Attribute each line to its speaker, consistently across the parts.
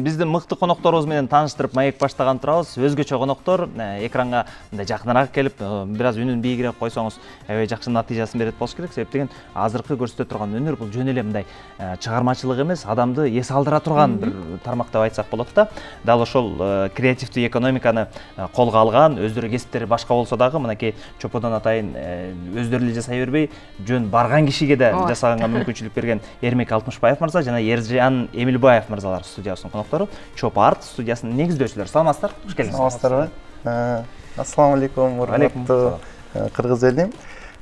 Speaker 1: Бизди мыкты конокторубуз менен тааныштырып маек баштаган турабыз. Өзгөчө коноктор экранга мындай жакыныраак келип, бир аз үнүн бийигирээк койсоңуз, аябай жакшы натыйжасын берет болуш керек. Себеп деген азыркы көрсөтө турган өнөр бул жөн эле мындай чыгармачылык эмес, адамды эс алдыра турган бир тармак деп айтсак болот да. Дал ошол креативдүү экономиканы колго алган, өздөрү кесиптери башка болсо дагы, мынакей Чоподон атайын өздөрү эле жасай бербей, жөн барган кишиге да жасаганга мүмкүнчүлүк берген Эрмек Алтымышбаев мырза жана Эржан Эмилбаев мырзалар студиябыздын коноктору. Чопо Арт студиясынын негиздөөчүлөрү. Саламатсыздар? Кош келиңиз.
Speaker 2: Саламатсыздарбы? Ассаламу алейкум, урматтуу кыргыз элим.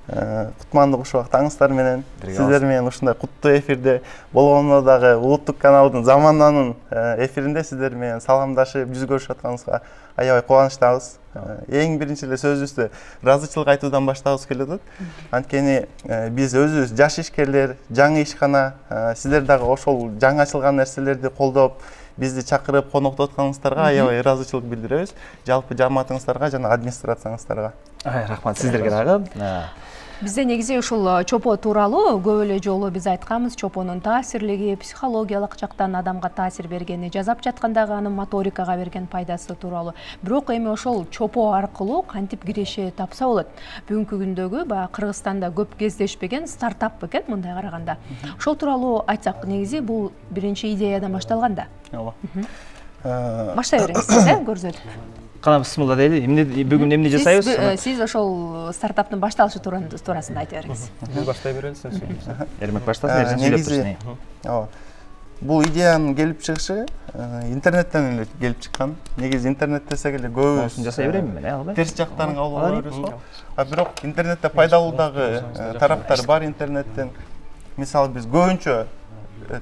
Speaker 2: Кутмандуу куш убактыңыздар менен. Сиздер менен ушундай куттуу эфирде болгондо дагы улуттук каналдын Замананын эфиринде сиздер менен саламдашып, жүз көрүшүп атканыбызга аябай кубанычтабыз. Эң биринчи эле сөзүбүздү ыраазычылык айтуудан баштагыбыз келип атат. Анткени биз өзүбүз жаш ишкерлер, жаңы ишкана, сиздер дагы ошол жаңы ачылган нерселерди колдоп, бизди чакырып коноктоп атканыңыздарга аябай ыраазычылык билдиребиз. Жалпы жамаатыңыздарга жана администрацияңыздарга.
Speaker 1: Рахмат сиздерге дагы.
Speaker 3: Бизде негизи ушул Чопо тууралуу көп эле жолу биз айтканбыз. Чопонун таасирлиги, психологиялык жактан адамга таасир бергени, жазап жаткандагы анын моторикага берген пайдасы тууралуу. Бирок эми ошол Чопо аркылуу кантип киреше тапса болот. Бүгүнкү күндөгү баягы Кыргызстанда көп кездешпеген стартап экен мындай караганда. Ошол тууралуу айтсак, негизи бул биринчи идеядан башталган да.
Speaker 2: Ооба.
Speaker 3: Баштай бересиз, көрсөтүп.
Speaker 1: Кана бисмилла дейли. Бүгүн эмне жасайбыз?
Speaker 3: Сиз ошол стартаптын башталышы туурасында айта бериңиз.
Speaker 4: Биз баштай берелисиз.
Speaker 1: Эрмек баштасын, Эржан сүйлөп турсун.
Speaker 2: Ооба. Бул идеянын келип чыгышы интернеттен эле келип чыккан. Негизи интернет десек эле көбүбүз
Speaker 1: жасай берейинби мен, албай?
Speaker 2: Терс жактарын кабыл ала беребиз го. Бирок интернетте пайдалуу дагы тараптар бар интернеттен. Мисалы биз көбүнчө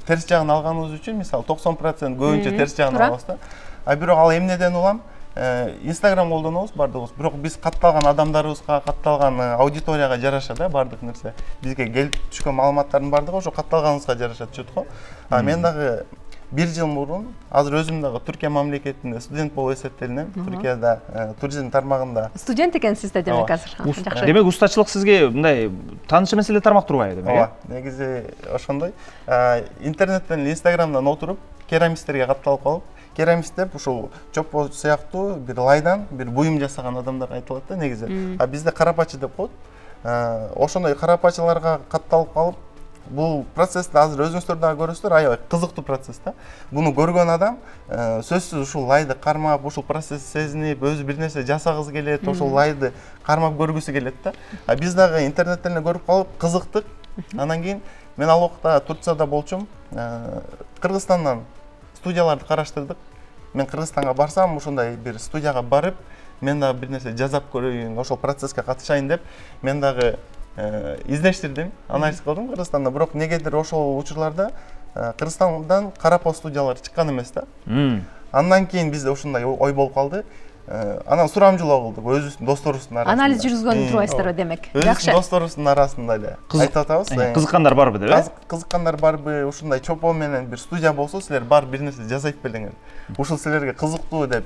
Speaker 2: терс жагын алганыбыз үчүн, мисалы 90% көбүнчө терс жагын алабыз да. Бирок ал эмнеден улам? Инстаграм колдонобуз бардыгыбыз, бирок биз катталган адамдарыбызга, катталган аудиторияга жараша да бардык нерсе. Бизге келип түшкөн маалыматтардын бардыгы ошо катталганыбызга жараша түшөт го. Мен дагы 1 жыл мурун, азыр өзүм дагы Түркия мамлекетинде студент болуп эсептелинем. Түркияда туризм тармагында.
Speaker 3: Студент экенсиз да демек азыр.
Speaker 1: Демек устачылык сизге мындай тааныш эмес эле тармак турбайбы демек?
Speaker 2: Ооба, негизи ошондой. Интернеттен, Инстаграмдан отуруп, керамисттерге катталып калып, керамист деп ушул Чопо сыяктуу бир лайдан бир буюм жасаган адамдарга айтылат да негизи. Бизде карапачы деп коет. Ошондой карапачыларга катталып калып, бул процессти азыр өзүңүздөр дагы көрөсүздөр, аябай кызыктуу процесс да. Буну көргөн адам сөзсүз ушул лайды кармап, ушул процессти сезинип, өзү бир нерсе жасагысы келет, ошол лайды кармап көргүсү келет да. Биз дагы интернеттен эле көрүп калып кызыктык. Андан кийин мен ал убакта Турцияда болчумун. Кыргызстандан студияларды караштырдык. Мен Кыргызстанга барсам, ушундай бир студияга барып, мен дагы бир нерсе жасап көрөйүн, ошол процесске катышайын деп, мен дагы издештирдим, анализ кылдым Кыргызстанда. Бирок негедир ошол учурларда Кыргызстандан карапо студиялар чыккан эмес да. Андан кийин бизде ушундай ой болуп калды. Анан сурамжылоо кылдык өзүбүздүн досторубуздун арасында.
Speaker 3: Анализ жүргүзгөн турбайсыздарбы демек?
Speaker 2: Өзүбүздүн досторубуздун арасында эле айтып атабыз.
Speaker 1: Кызыккандар барбы деп?
Speaker 2: Кызыккандар барбы? Ушундай Чопо менен бир студия болсо, силер бар бир нерсе жасайт белеңер. Ушул силерге кызыктуу деп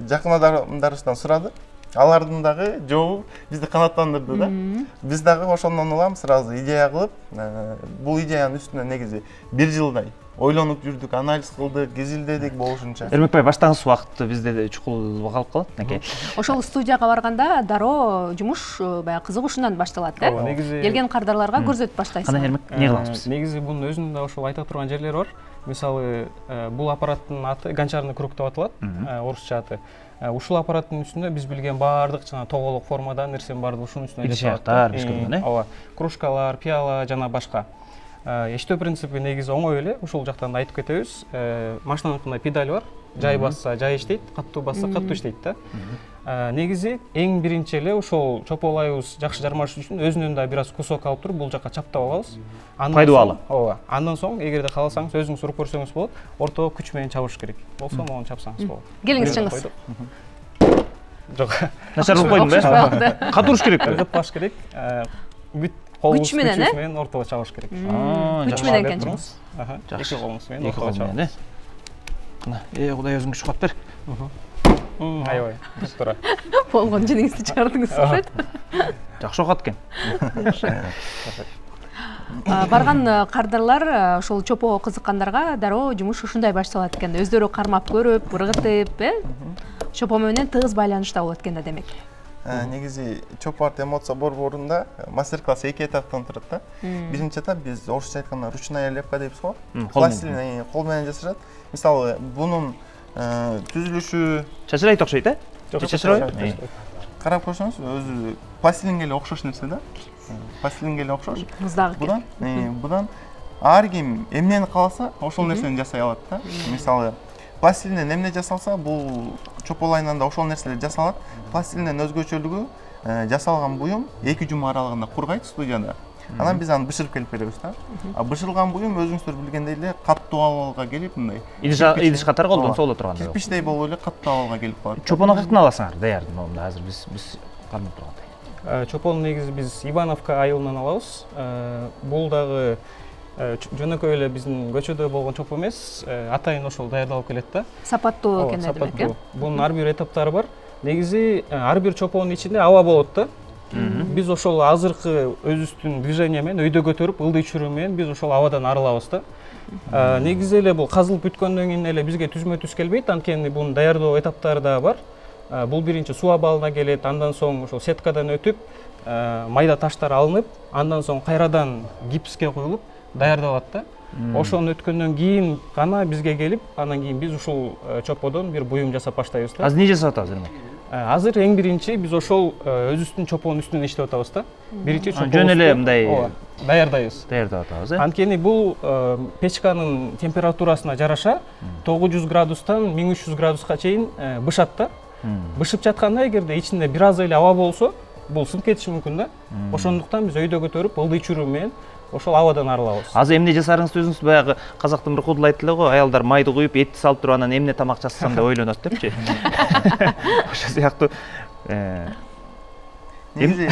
Speaker 2: жакын адамдарыбыздан сурадык. Алардын дагы жообу бизди канааттандырды да. Биз дагы ошондон улам сразу идея кылып, бул идеянын үстүнө негизи 1 жылдай ойлонуп жүрдүк, анализ кылдык, изилдедик болушунча.
Speaker 1: Эрмекбай, баштагыс убакытты бизде чукул калып калат, мынакей.
Speaker 3: Ошол студияга барганда дароо жумуш баягы кызыгушунан башталат, э? Келген кардарларга көрсөтүп баштайсыз.
Speaker 1: Кандай Эрмек, эмне кылабыз биз?
Speaker 4: Негизи бунун өзүнүн да ошол айта турган жерлери бар. Мисалы, бул аппараттын аты гончарный круг деп аталат, орусча аты. Ушул аппараттын үстүндө биз билген баардык жана тоголук формадан нерсенин баардыгы ушунун үстүнө
Speaker 1: жасалат.
Speaker 4: Ооба, кружкалар, пиала жана башка. Эштөө принципи негизи оңой эле, ушул жактан айтып кетебиз. Машинаныкында педаль бар, жай басса жай иштейт, каттуу басса каттуу иштейт да. Негизи эң биринчи эле ошол Чопо лайыбыз жакшы жармаш үчүн өзүнөн да бир аз кусок алып туруп бул жакка чаптап алабыз.
Speaker 1: Пайдалуу.
Speaker 4: Ооба. Андан соң эгерде кааласаңыз өзүңүз уруп көрсөңүз болот. Ортого күч менен чабыш керек. Болсо могу чапсаңыз болот.
Speaker 3: Келиңиз чыңгыз.
Speaker 4: Жок.
Speaker 1: Начар уруп койдум, катуу уруш керек.
Speaker 4: Кыргыт баш керек. Бүт
Speaker 3: күч менен
Speaker 4: ортого чабыш керек.
Speaker 3: Күч менен экен чыңгыз.
Speaker 4: Эки колуңуз менен ортого чабыш.
Speaker 1: Мына, Кудай өзүң күч кат бер.
Speaker 4: Аябай, тура.
Speaker 3: Болгон жөнүңүздү чыгардыңыз, окшойт.
Speaker 1: Жакшы окат экен.
Speaker 3: барган кардарлар ошол чопого кызыккандарга дароо жумуш ушундай башталат экен. Өздөрү кармап көрүп, ыргытып, чопо менен тыгыз байланышта болот экен да демек.
Speaker 2: Негизи чопо арт эмоция борборунда мастер-класс 2 этаптан турат да. Биринчи этап биз орусча айтканда ручная лепка дейбиз го. Пластилин кол менен жасалат. Мисалы бунун түзүлүшү
Speaker 1: чачырайт окшойт,
Speaker 4: Жок,
Speaker 1: чачырабайбы?
Speaker 2: карап көрсөңүз өзү пластилинге эле окшош нерсе да. Пластилинге эле окшош.
Speaker 3: Муздагы.
Speaker 2: Будан ар ким эмнени кааласа ошол нерсени жасай алат да. Мисалы пластилинден эмне жасалса бул чополайынан да ошол нерселер жасалат. Пластилинден өзгөчөлүгү жасалган буюм 2 жума аралыгында кургайт студияда. Анан биз аны бышырып келип беребиз да. Бышырылган буюм өзүңүздөр билгендей эле каттуу абалга келип мындай.
Speaker 1: Идиш катары колдонсо болот тургандай.
Speaker 2: Кирпичтей болуп эле каттуу абалга келип калат.
Speaker 1: Чопону каяктан аласыңар даярдын момунда азыр биз кармап тургандай.
Speaker 4: Чопону негизи биз Ивановка айылынан алабыз. Бул дагы жөнөкөй эле биздин көчөдө болгон чопо эмес, атайын ошол даярдалып келет да.
Speaker 3: Сапаттуу экен демек, э?
Speaker 4: Бунун ар бир этаптары бар. Негизи ар бир чопонун ичинде аба болот да. Биз ошол азыркы өзүбүздүн движение менен өйдө көтөрүп, ылдый чүрүү менен биз ошол абадан арылабыз да. Негизи эле бул казылып бүткөндөн кийин эле бизге түзмө түз келбейт, анткени бунун даярдоо этаптары да бар. Бул биринчи суу абалына келет, андан соң ошол сеткадан өтүп, майда таштар алынып, андан соң кайрадан гипске коюлуп даярдалат да. Ошону өткөндөн кийин гана бизге келип, анан кийин биз ушул чоподон бир буюм жасап баштайбыз да.
Speaker 1: Азыр эмне жасап атабыз эми?
Speaker 4: Азыр эң биринчи биз ошол өзүбүздүн чопонун үстүнөн иштеп атабыз да. Биринчи чопо
Speaker 1: жөн эле мындай
Speaker 4: даярдайбыз.
Speaker 1: Даярдап атабыз, э?
Speaker 4: Анткени бул печканын температурасына жараша 900 градустан 1300 градуска чейин бышат да. Бышып жатканда эгерде ичинде бир аз эле аба болсо, бул сынып кетиши мүмкүн да. Ошондуктан биз өйдө көтөрүп, ылдый чүрүү менен ошол абадан арылабыз.
Speaker 1: Азыр эмне жасарыңызды өзүңүз баягы казактын бир куудул айтты эле го, аялдар майды куюп, этти салып туруп анан эмне тамак жасасам деп ойлонот депчи. Ошол сыяктуу
Speaker 2: негизи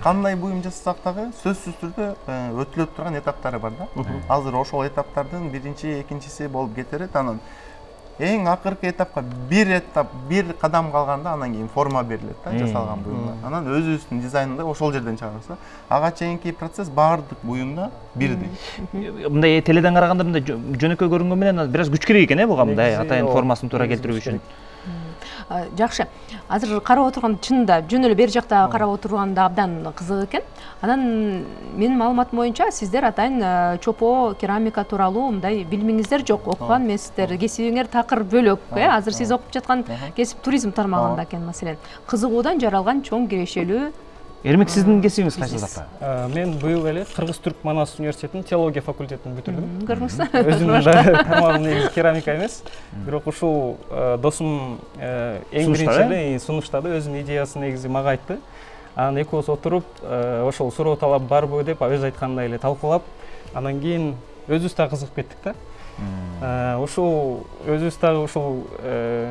Speaker 2: кандай буюм жасасак дагы сөзсүз түрдө өтүлөп турган этаптары бар да. Азыр ошол этаптардын биринчи, экинчиси болуп кетерет. Анан эң акыркы этапка бир кадам калганда анан кийин форма берилет да, жасалган буюмга. Анан өзүбүздүн дизайнды ошол жерден чыгарабыз да. Ага чейинки процесс баардык буюмда бирдей.
Speaker 1: Мындай теледен караганда мындай жөнөкөй көрүнгөн менен бир аз күч керек экен, буга мындай атайын формасын туура келтирүү үчүн.
Speaker 3: Жакшы. Азыр карап отурган чынында жөн эле бери жакта карап отурганда абдан кызык экен. Анан менин маалыматым боюнча сиздер атайын чопо керамика тууралуу мындай билимиңиздер жок, окуган эмессиздер. Кесибиңер такыр бөлөк, Азыр сиз окуп жаткан кесип туризм тармагында экен маселен. Кызыгуудан жаралган чоң кирешелүү.
Speaker 1: Эрмек сиздин кесибиңиз кайсы жакта?
Speaker 4: Мен быйыл эле Кыргыз-Түрк Манас университетинин теология факультетин бүтүрдүм.
Speaker 3: Көрдүңүзбү?
Speaker 4: Өзүмдүн тармагым негизи керамика эмес. Бирок ушул досум эң биринчи эле сунуштады, өзүнүн идеясын негизи мага айтты. Анан экөөбүз отуруп, ошол суроо талап барбы деп өзү айткандай эле талкуулап, анан кийин өзүбүз да кызыгып кеттик да. Ушул өзүбүз дагы ушул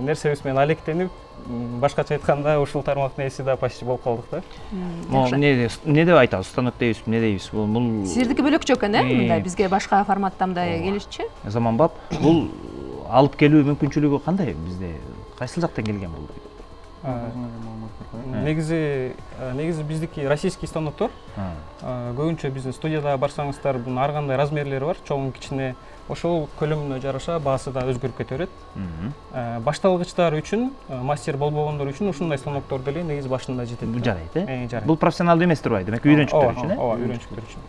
Speaker 4: нерсебиз менен алектенип, башкача айтканда ушул тармактын ээси да почти болуп калдык да.
Speaker 1: Эмне деп айтабыз? Станок дейбизби, эмне дейбиз? Бул
Speaker 3: сиздики бөлөкчө экен, мындай бизге башка форматта мындай келишчи.
Speaker 1: Заманбап. Бул алып келүү мүмкүнчүлүгү кандай бизде? Кайсыл жактан келген бул?
Speaker 4: Негизи биздики российский станоктор. Көбүнчө биздин студияда барсаңыздар, бунун ар кандай размерлери бар, чоң, кичине. Ошол көлөмүнө жараша баасы да өзгөрүп кете берет. Башталгычтар үчүн, мастер болбогондор үчүн ушундай станоктор деле негизи башында жетет.
Speaker 1: Бул жарайт, э?
Speaker 4: Жарайт.
Speaker 1: Бул профессионалдуу эмес турбайбы? Демек үйрөнчүктөр үчүн, э?
Speaker 4: Ооба, үйрөнчүктөр үчүн.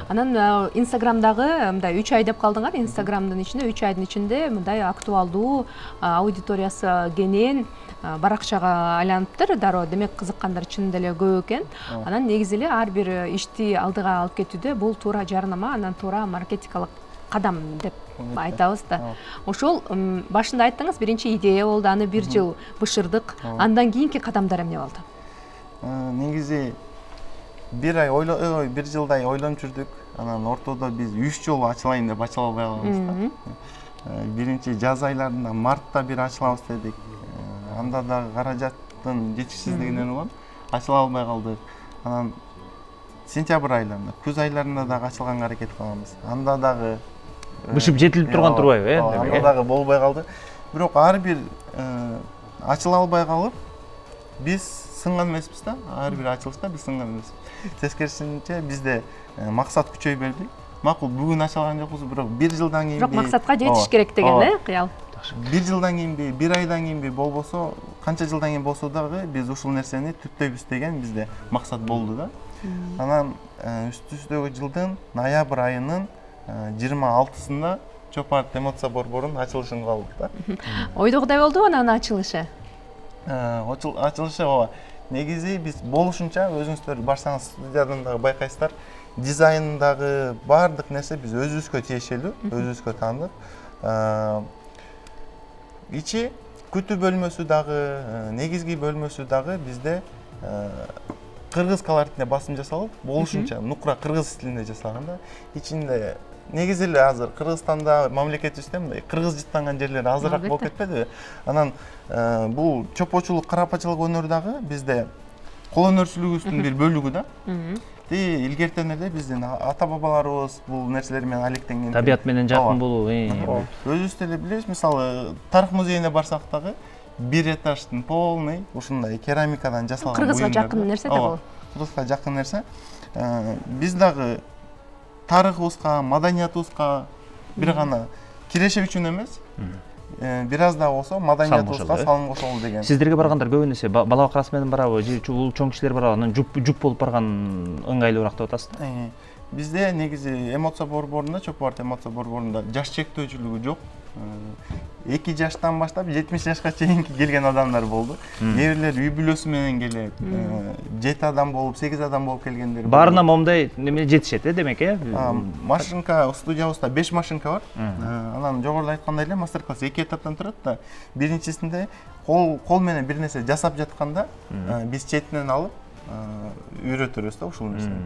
Speaker 3: Анан Инстаграмдагы мындай 3 ай деп калдыңар. Инстаграмдын ичинде 3 айдын ичинде мындай актуалдуу аудиториясы кенен баракчага айланыптыр. Дароо демек кызыккандар чынында эле көп экен. Анан негизи эле ар бир ишти алдыга алып кетүүдө бул туура жарнама, анан туура маркетингалык кадам деп айтабыз да. Ошол башында айттыңыз, биринчи идея болду, аны 1 жыл бышырдык. Андан кийинки кадамдар эмне болду?
Speaker 2: Негизи 1 жылдай ойлонуп жүрдүк. Анан ортодо биз 3 жолу ачылайын деп ачыла албай калганбыз да. Биринчи жаз айларында мартта бир ачылабыз дедик. Анда да каражаттын жетишсиздигинен улам ачыла албай калдык. Анан сентябрь айларында, күз айларында дагы ачылганга аракет кылганбыз. Анда дагы
Speaker 1: бышып жетилип турган турбайбы, э?
Speaker 2: Анда дагы болбой калды. Бирок ар бир ачыла албай калып, биз сынган эмеспиз да. Ар бир ачылышта биз сынган эмеспиз. Тескерисинче бизде максат күчөй берди. Макул бүгүн ача алган жокпуз, бирок 1 жылдан кийин
Speaker 3: бирок максатка жетиш керек деген кыял.
Speaker 2: 1 жылдан кийинби, 1 айдан кийинби болбосо, канча жылдан кийин болсо дагы биз ушул нерсени түптөйбүз деген бизде максат болду да. Анан үстүбүздөгү жылдын ноябрь айынын 26-сында Чопарт эмоция борборунун ачылышын кылдык да.
Speaker 3: Ойдогудай болдубу анан ачылышы?
Speaker 2: Ачылышы ооба. Негизи биз болушунча өзүңүздөр барсаңыз студиядан дагы байкайсыздар, дизайндагы баардык нерсе биз өзүбүзгө тиешелүү, өзүбүзгө таандык. Ичи күтүү бөлмөсү дагы, негизги бөлмөсү дагы бизде кыргыз колоритине басым жасалып, болушунча нукра кыргыз стилинде жасалган да. Ичинде негизи эле азыр Кыргызстанда мамлекетибизде мындай кыргыз жыттанган жерлер азыраак болуп кетпедиби? Анан бул чопочулук, карапачылык өнөр дагы бизде кол өнөрчүлүгүбүздүн бир бөлүгү да. Илгертен эле биздин ата бабаларыбыз бул нерселер менен алектенген.
Speaker 1: Табият менен жакын болуу.
Speaker 2: Өзүбүз деле билебиз, мисалы тарых музейине барсак дагы бир этаждын полный ушундай керамикадан жасалган
Speaker 3: Кыргызга жакын нерсе да бул.
Speaker 2: Кыргызга жакын нерсе. Биз дагы тарыхыбызга, маданиятыбызга бир гана киреше үчүн эмес, бир аз да болсо маданиятыбызга салым кошолу деген.
Speaker 1: Сиздерге баргандар көбүнесе бала бакырасы менен барабы, же бул чоң кишилер барабы, анан жуп болуп барган ыңгайлуураак деп атасыздар?
Speaker 2: Бизде негизи эмоция борборунда, Чопарт эмоция борборунда жаш чектөөчүлүгү жок. 2 жаштан баштап 70 жашка чейинки келген адамдар болду. Кээ бирлер үй бүлөсү менен келет. 7 адам болуп, 8 адам болуп келгендер.
Speaker 1: Баарына момундай неме жетишет, демек,
Speaker 2: Машинка студиябызда 5 машинка бар. Анан жогоруда айткандай эле мастер-класс 2 этаптан турат да. Биринчисинде кол менен бир нерсе жасап жатканда биз четинен алып үйрөтөрбүз да ушул нерсени.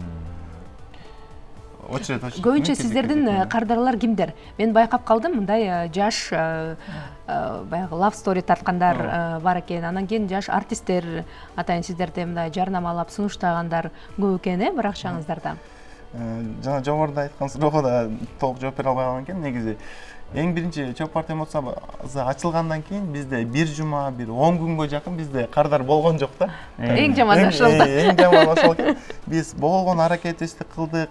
Speaker 3: Көбүнчө сиздердин кардарлар кимдер? Мен байкап калдым, мындай жаш баягы love story тарткандар бар экен. Анан кийин жаш артисттер, атайын сиздерде мындай жарнамалап сунуштагандар көп экен, бир акчаңыздарда.
Speaker 2: Жана жогоруда айткан суроого да толук жооп бере албай калган экен. Негизи эң биринчи Чопарт эмоциясы ачылгандан кийин бизде бир жума, бир 10 күнгө жакын бизде кардар болгон жок да.
Speaker 3: Эң жаман ошол да.
Speaker 2: Эң жаман ошол экен. Биз болгон аракетибизди кылдык,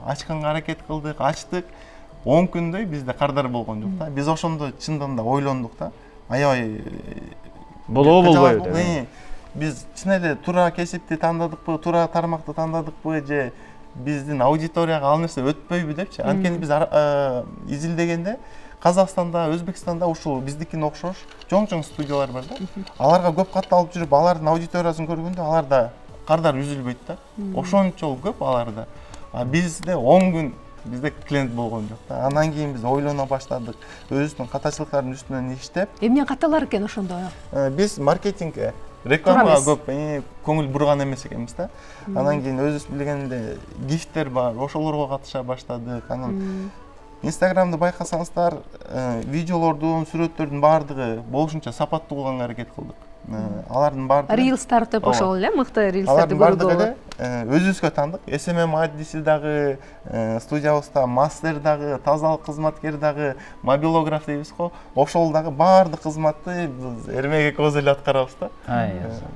Speaker 2: ачканга аракет кылдык, ачтык. 10 күндөй бизде кардар болгон жок да. Биз ошондо чындан да ойлондук да. Аябай
Speaker 1: болобу болбойбу?
Speaker 2: Биз чын эле туура кесипти тандадыкпы, туура тармакты тандадыкпы же биздин аудиторияга ал нерсе өтпөйбү депчи. Анткени биз изилдегенде Казакстанда, Өзбекстанда ушул биздикине окшош чоң студиялар бар да. Аларга көп катталып жүрүп, алардын аудиториясын көргөндө аларда кардар үзүлбөйт да. Ошончол көп аларда. Бизде 10 күн бизде клиент болгон жок да. Андан кийин биз ойлоно баштадык. Өзүбүздүн катачылыктардын үстүнөн иштеп.
Speaker 3: Эмне каталар экен ошондо?
Speaker 2: Биз маркетингге, рекламага көп көңүл бурган эмес экенбиз да. Анан кийин өзүбүз билгендей гифттер бар, ошолорго катыша баштадык. Анан Инстаграмды байкасаңыздар, видеолордун, сүрөттөрдүн баардыгы болушунча сапаттуу кылганга аракет кылдык. Алардын баардыгы
Speaker 3: Reels тартып ошол эле мыкты рилстерди көргөнгө.
Speaker 2: Өзүбүзгө таандык. SMM аддиси дагы, студиябызда мастер дагы, тазалык кызматкер дагы, мобилограф дейбиз го. Ошол дагы баардык кызматты биз эрмек экөөбүз эле аткарабыз да.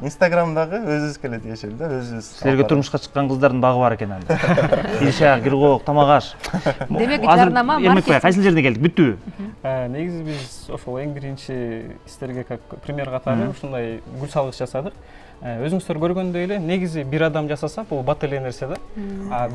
Speaker 2: Инстаграмдагы өзүбүзгө эле тиешелүү да, өзүбүз.
Speaker 1: Силерге турмушка чыккан кыздардын багы бар экен анда. Иршак, Гиргоок, Тамак аш.
Speaker 3: Демек жарнама маркетинг.
Speaker 1: Кайсы жерден келдик? Бүттүбү?
Speaker 4: Негизи биз ошол эң биринчи сиздерге как пример катары ушундай гүл салгыч жасадык. Өзүңүздөр көргөндөй эле негизи бир адам жасаса бул бат эле нерсе да.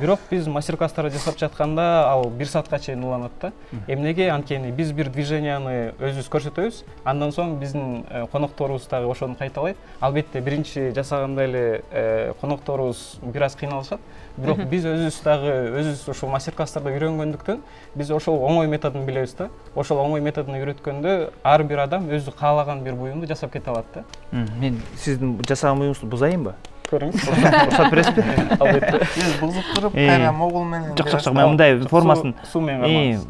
Speaker 4: Бирок биз мастер-класстарды жасап жатканда ал 1 саатка чейин уланат да. Эмнеге? Анткени биз бир движенияны өзүбүз көрсөтөбүз, андан соң биздин конокторубуз дагы ошону кайталайт. Албетте биринчи жасаганда эле конокторубуз бир аз кыйналышат. Бирок биз өзүбүз ошол мастер-класстарда үйрөнгөндүктөн биз ошол оңой методун билебиз да. Ошол оңой методун үйрөткөндө ар бир адам өзү каалаган бир буюмду жасап кете алат да.
Speaker 1: Мен сиздин жасаган буюңузду бузайынбы?
Speaker 4: Көрүңүз.
Speaker 1: Уруксат бересизби?
Speaker 4: Албетте.
Speaker 2: Биз бузуп туруп, кайра могул менен.
Speaker 1: Жок, мен мындай формасын
Speaker 4: суу менен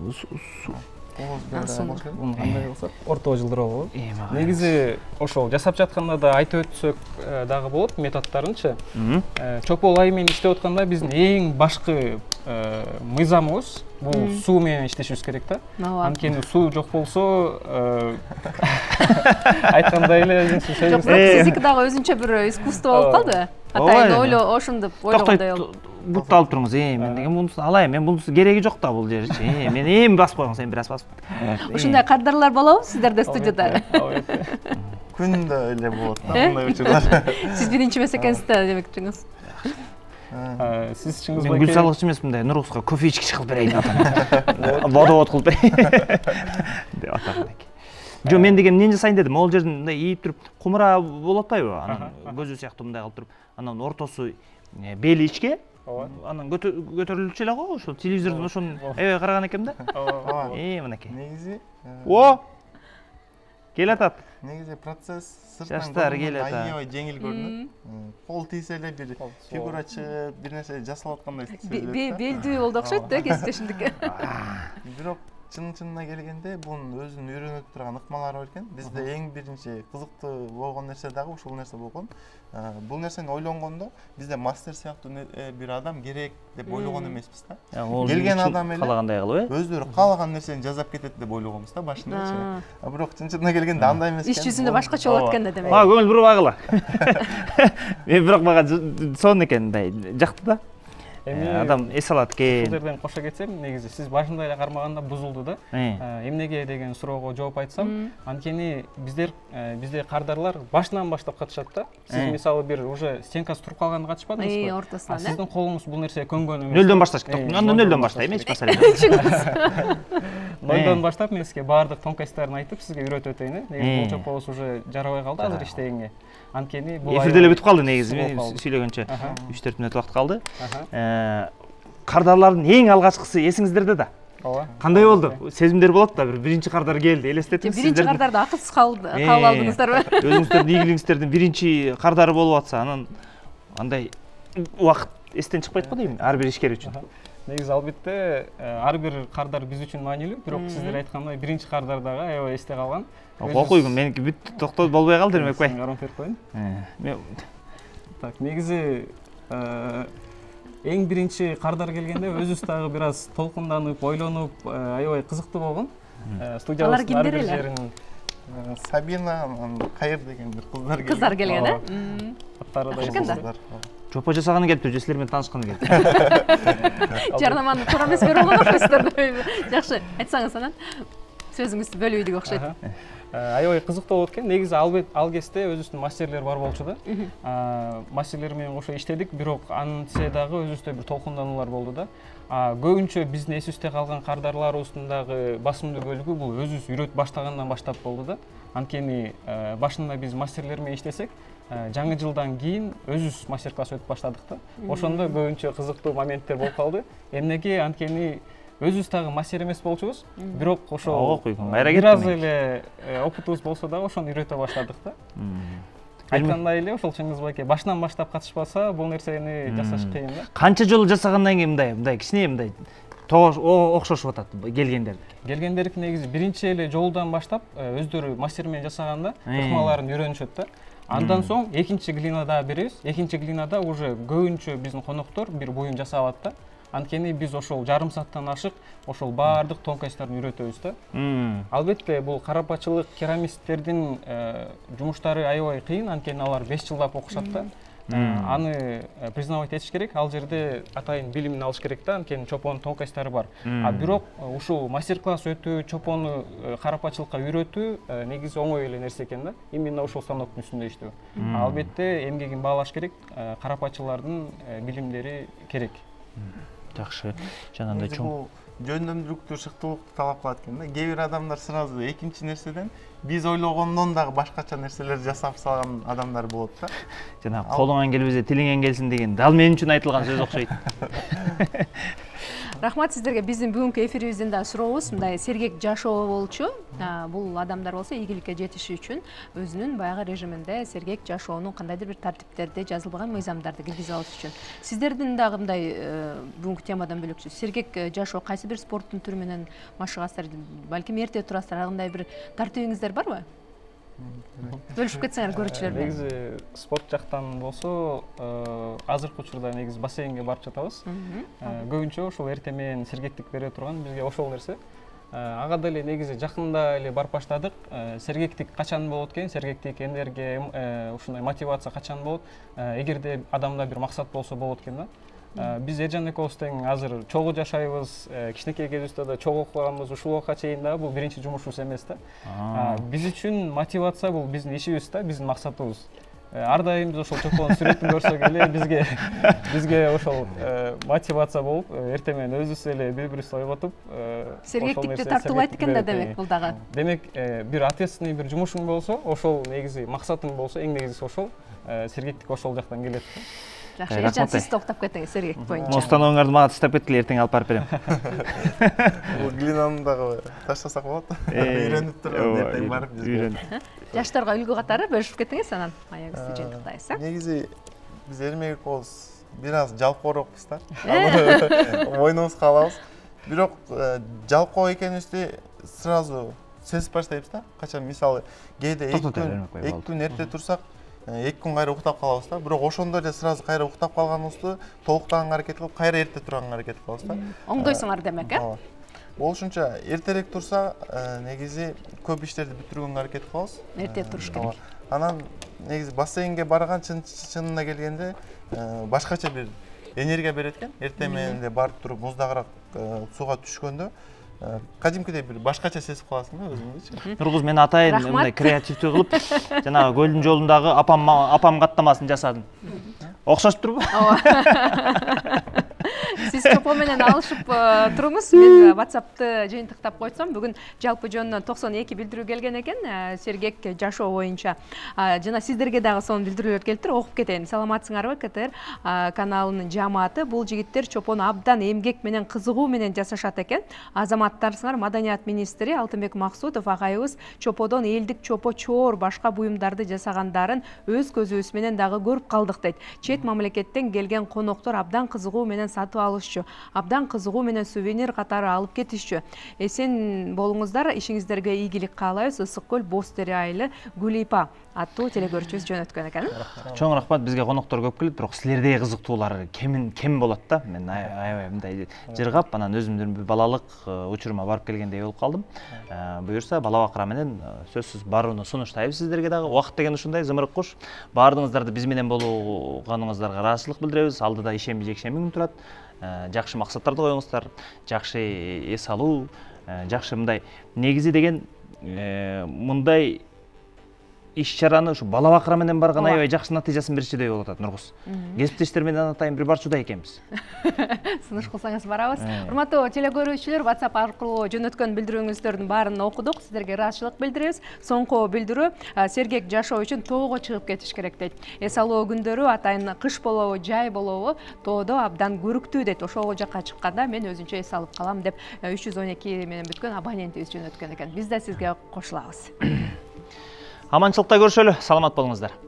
Speaker 4: кандай кылсак ортого жылдырып алалы. Негизи ошол жасап жатканда да айтып өтсөк дагы болот методдорунчу. Чопол ай менен иштеп атканда биздин эң башкы мыйзамыбыз бул суу менен иштешибиз керек да. Анткени суу жок болсо айткандай эле
Speaker 3: физика дагы өзүнчө бир искусство болуп калды. Атайын ошондоп ойлогондой болуп.
Speaker 1: бутты алып тұрыңыз, мен деген бұнысын алайын, мен бұнысы керегі жоқ та бұл жерчи, мен эми басып қойғын, сен біраз басып.
Speaker 3: Ушундай кардарлар болобу сиздерде студияда?
Speaker 2: Күндө эле болот да мындай учурлар.
Speaker 3: Сиз биринчи эмес экенсиз да демекчиңиз.
Speaker 4: Сиз чыңгыз
Speaker 1: Мен гүл салгычы эмес, мындай Нургузга кофе ичкич кылып берейин атам. Водовод кылып берейин деп атам экен. Жо, мен деген эмне жасайын дедим, ол жерден мындай ийип туруп кумура болот атпайбы, анан көзү сыяктуу мындай кылып туруп, анан ортосу бели ичке, анан көтөрүлчү эле го, ошол телевизордон ошону аябай караган экенмин да. Мынакей.
Speaker 2: Негизи
Speaker 1: Келатат.
Speaker 2: негизи процесс
Speaker 1: Жаштар келет.
Speaker 2: аябай жеңил көрүнөт. Кол тийсе эле бир фигурачы бир нерсе жасалып аткандай сезилет.
Speaker 3: Белдүү болду окшойт да кесиптешимдики.
Speaker 2: Бирок чынына келгенде бунун өзүнүн үйрөнүп турган ыкмалары бар экен. Бизде эң биринчи кызыктуу болгон нерсе дагы ушул нерсе болгон. Бул нерсени ойлонгондо бизде мастер сыяктуу бир адам керек деп ойлогон эмеспиз да. Келген адам эле
Speaker 1: калагандай кылып,
Speaker 2: өздөрү каалаган нерсени жасап кетет деп ойлогонбуз да башындачы. Бирок чынына келгенде андай эмес экен.
Speaker 3: Иш жүзүндө башкача болот экен да демек.
Speaker 1: Көңүл буруп агыла. Мен бирок мага сонун экен, мындай жакты да. Адам эс алат экен.
Speaker 4: Сиздерден кошо кетсем, негизи сиз башында эле кармаганда бузулду да. Эмнеге деген суроого жооп айтсам, анткени бизде кардарлар башынан баштап катышат да. Сиз мисалы бир уже стенкасы туруп калганда катышпадыңызбы?
Speaker 3: Ортосунан.
Speaker 4: Сиздин колуңуз бул нерсеге көнгөн эмес.
Speaker 1: Нөлдөн башташ керек. Нөлдөн баштайм, эч маселе.
Speaker 4: Нөлдөн баштап мен сизге баардык тонкостьтарын айтып, сизге үйрөтүп өтөйүн. Негизи бул чопобуз уже жарабай калды азыр иштегенге. Анткени бул
Speaker 1: эфирде эле бүтүп калды негизи. Мен сүйлөгөнчө 3-4 мүнөт убакыт калды. Кардарлардын эң алгачкысы эсиңиздерде да.
Speaker 4: Ооба.
Speaker 1: Кандай болду? Сезимдер болот да, бир биринчи кардар келди, элестетиңиз.
Speaker 3: Биринчи кардарды акылсыз кабыл алдыңыздарбы?
Speaker 1: Өзүңүздөрдүн ийгилигиңиздердин биринчи кардары болуп атса, анан андай убакыт эстен чыкпайт го дейм, ар бир ишкер үчүн.
Speaker 4: Негизи албетте ар бир кардар биз үчүн маанилүү, бирок сиздер айткандай биринчи кардар дагы аябай эсте калган.
Speaker 1: Окуйгун, меники бүт токтоо болбой калды демек бай.
Speaker 4: Гарон берип коеюн. Так, негизи эң биринчи кардар келгенде өзүбүз дагы бир аз толкунданып, ойлонуп, аябай кызыктуу болгон. Студиябыздын ар бир жеринин
Speaker 2: Сабина, Кайыр деген бир кыздар келген.
Speaker 3: Кыздар келген, э?
Speaker 4: Аттары да
Speaker 1: Чопо жасаганы келиптир, же силер менен таанышканы келиптир.
Speaker 3: Жарнаманы туура эмес берип алган окшойсуздар. Жакшы, айтсаңыз анан сөзүңүздү бөлөйдүк окшойт.
Speaker 4: Аябай кызыктуу болот экен. Негизи ал кезде өзүбүздүн мастерлер бар болчу да. Мастерлер менен кошо иштедик, бирок антсе дагы өзүбүздө бир толкундануулар болду да. Көбүнчө биздин эсибизде калган кардарларыбыздын дагы басымдуу бөлүгү бул өзүбүз үйрөтүп баштагандан баштап болду да. Анткени башында биз мастерлер менен иштесек, жаңы жылдан кийин өзүбүз мастер-класс өтүп баштадык да. Ошондо көбүнчө кызыктуу моменттер болуп калды. Эмнеге? Анткени өзүбүз дагы мастер эмес болчубуз, бирок ошо бир аз эле опытыбыз болсо дагы ошону үйрөтө баштадык да. Айткандай эле ошол Чыңгыз байке башынан баштап катышпаса, бул нерсени жасаш кыйын да.
Speaker 1: Канча жолу жасагандан кийин мындай кичине мындай окшошуп атат
Speaker 4: келгендердики негизи биринчи эле жолудан баштап өздөрү мастер менен жасаганда ыкмаларын үйрөнүшөт да. Андан соң экинчи глинада беребиз. Экинчи глинада уже көбүнчө биздин коноктор бир буюм жасап атат да. Анткени биз ошол жарым сааттан ашык ошол баардык тонкостьтарын үйрөтөбүз да. Албетте бул карапачылык керамисттердин жумуштары аябай кыйын, анткени алар 5 жылдап окушат да. Аны признавать этиш керек, ал жерде атайын билимин алыш керек да, анткени чопонун тонкостьтары бар. Бирок ушул мастер-класс өтүү, чопону карапачылыкка үйрөтүү негизи оңой эле нерсе экен да. Именно ушул станоктун үстүндө иштөө. Албетте эмгегин баалаш керек, карапачылардын билимдери керек.
Speaker 1: Жакшы. Жанагындай чоң
Speaker 2: жөндөмдүүлүктү, шыктуулукту талап кылат экен да. Кээ бир адамдар сразу экинчи нерседен биз ойлогондон дагы башкача нерселер жасап салган адамдар болот да.
Speaker 1: Жана колуңан келбесе тилиңен келсин деген дал мен үчүн айтылган сөз окшойт.
Speaker 3: Рахмат сиздерге. Биздин бүгүнкү эфирибиздин да сурообуз мындай сергек жашоо болчу. Бул адамдар болсо ийгиликке жетиш үчүн өзүнүн баягы режиминде сергек жашоонун кандайдыр бир тартиптерди, жазылбаган мыйзамдарды киргизе алыш үчүн. Сиздердин дагы мындай бүгүнкү темадан бөлөкчү сергек жашоо кайсы бир спорттун түрү менен машыгасыздар, балким эрте турасыздар, андай бир тартибиңиздер барбы? Бөлүшүп кетсеңер көрүүчүлөр менен.
Speaker 4: Негизи спорт жактан болсо, азыркы учурда негизи бассейнге барып жатабыз. Көбүнчө ошол эрте менен сергектик бере турган бизге ошол нерсе. Ага деле негизи жакында эле барып баштадык. Сергектик качан болот экен? Сергектик, энергия, ушундай мотивация качан болот? Эгерде адамда бир максат болсо болот экен да. Биз Эржан экөөбүз тең азыр чогуу жашайбыз, кичинекей кезибизде да чогуу окуганбыз, ушул убакка чейин дагы бул биринчи жумушубуз эмес да. Биз үчүн мотивация бул биздин ишибиз да, биздин максатыбыз. Ар дайым биз ошол чопонун сүрөтүн көрсөк эле бизге ошол мотивация болуп, эртең менен өзүбүз эле бири-бирибизди ойготуп,
Speaker 3: сергектикти тартуулайт экен да, демек бул дагы.
Speaker 4: Демек, бир ответственный бир жумушуң болсо, ошол негизи максатың болсо, эң негизгиси ошол, сергектик ошол жактан келет.
Speaker 3: Жакшы, Эржан, сиз токтоп кетиңиз сергектик боюнча.
Speaker 1: Устанооңарды мага таштап кеткиле, эртең алып барып берем.
Speaker 2: Бул глинаны дагы таштасак болот. Үйрөнүп турган эртең барып бизге.
Speaker 3: Жаштарга үлгү катары бөлүшүп кетиңиз, анан маегибизди жыйынтыктайбыз.
Speaker 2: Негизи биз Эрмек экөөбүз бир аз жалпоорокпуз да. Мойнубузга алабыз. Бирок жалпоо экенибизди сразу сезип баштайбыз да. Качан мисалы кээде 2 күн эрте турсак, 2 күн кайра уктап калабыз да. Бирок ошондо эле сразу кайра уктап калганыбызды толуктаганга аракет кылып, кайра эрте турганга аракет кылабыз да.
Speaker 3: Оңдойсуңар демек,
Speaker 2: Болушунча эртерээк турса, негизи көп иштерди бүтүргөнгө аракет кылабыз.
Speaker 3: Эрте туруш керек.
Speaker 2: Анан негизи бассейнге барган чынына келгенде башкача бир энергия берет экен. Эртең менен эле барып туруп муздагыраак сууга түшкөндө кадимкидей бир башкача сезип каласың да өзүңдүчү.
Speaker 1: Нургуз, мен атайын мындай креативдүү кылып, жанагы көлдүн жолундагы апам каттамасын жасадым. Окшошуп турбу?
Speaker 3: Сиз чопо менен алышып туруңуз. Мен WhatsApp'ты жыйынтыктап койсом, бүгүн жалпы жөнүнөн 92 билдирүү келген экен, сергек жашоо боюнча. Жана сиздерге дагы сонун билдирүүлөр келиптир. Окуп кетейин. Саламатсыңарбы, КТР каналынын жамааты. Бул жигиттер чопону абдан эмгек менен кызыгуу менен жасашат экен. Азаматтарсыңар, Маданият министри Алтынбек Максутов агайыбыз чоподон элдик чопо чоор башка буюмдарды жасагандарын өз көзүбүз менен дагы көрүп калдык дейт. Чет мамлекеттен келген коноктор абдан кызыгуу менен сатып алышчу, абдан кызыгуу менен сувенир катары алып кетишчү. Эсен болуңуздар, ишиңиздерге ийгилик каалайбыз. Ысык көл Боз Тере айылы Гүлипа аттуу телекөрүүчүбүз жөнөткөн экен.
Speaker 1: Чоң рахмат, бизге коноктор көп келет, бирок силердей кызыктуулар кем болот да. Мен аябай мындай жыргап, анан өзүмдүн балалык учурума барып келгендей болуп калдым. Буюрса бала бакыра менен сөзсүз барууну сунуштайбыз сиздерге дагы. Убакыт деген ушундай, зымырык куш. Баардыгыңыздарды биз менен болууганыңыздарга ыраазычылык билдиребиз. Алдыда ишемби жекшемби күн турат. Жакшы максаттарды коюңуздар, жакшы эс алуу, жакшы мындай негизи деген мындай иш-чараны ушу бала бакыра менен барган аябай жакшы натыйжасын беришчүдөй болуп атат, Нургуз. Кесиптештер менен атайын бир барчудай экенбиз.
Speaker 3: Сунуш кылсаңыз барабыз. Урматтуу телекөрүүчүлөр, WhatsApp аркылуу жөнөткөн билдирүүңүздөрдүн баарын окудук. Сиздерге ыраазычылык билдиребиз. Соңку билдирүү: сергек жашоо үчүн тоого чыгып кетиш керек дейт. Эс алуу күндөрү атайын кыш болобу, жай болобу, тоодо абдан көрүктүү дейт. Ошол жакка чыкканда мен өзүнчө эс алып калам деп 312 менен бүткөн абонентибиз жөнөткөн экен. Биз да сизге кошулабыз.
Speaker 1: Аманчылыкта көрүшөлү, саламат болуңуздар.